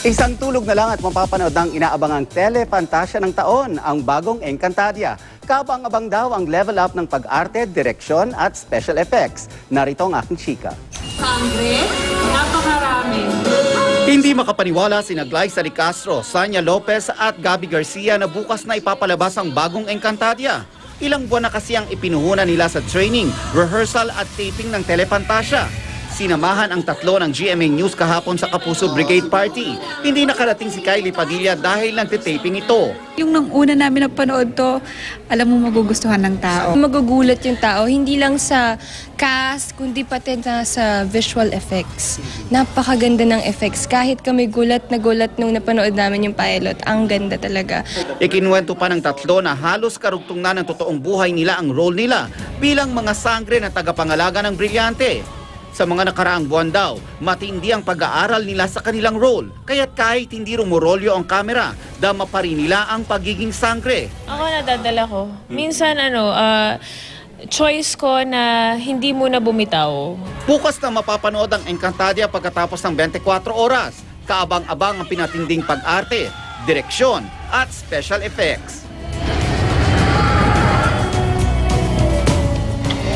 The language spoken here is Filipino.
Isang tulog na lang at mapapanood ng inaabangang telepantasya ng taon, ang bagong Encantadia. Kaabang-abang daw ang level up ng pag-arte, direksyon at special effects. Narito ang aking chika. Sangre, napakarami. Hindi makapaniwala sina Glyza de Castro, Sanya Lopez at Gabby Garcia na bukas na ipapalabas ang bagong Encantadia. Ilang buwan na kasi ang ipinuhunan nila sa training, rehearsal at taping ng telepantasya. Sinamahan ang tatlo ng GMA News kahapon sa Kapuso Brigade Party. Hindi nakarating si Kylie Padilla dahil nagtitaping ito. Yung nung una namin napanood to, alam mo magugustuhan ng tao. Magugulat yung tao, hindi lang sa cast, kundi pati sa visual effects. Napakaganda ng effects. Kahit kami gulat nung napanood namin yung pilot, ang ganda talaga. Ikinuwento pa ng tatlo na halos karugtong na ng totoong buhay nila ang role nila bilang mga sangre na tagapangalaga ng brilyante. Sa mga nakaraang buwan daw, matindi ang pag-aaral nila sa kanilang role. Kaya't kahit hindi rumorolyo ang kamera, dama pa rin nila ang pagiging sangre. Ako nadadala ko. Minsan choice ko na hindi muna bumitaw. Bukas na mapapanood ang Encantadia pagkatapos ng 24 oras. Kaabang-abang ang pinatinding pag-arte, direksyon at special effects.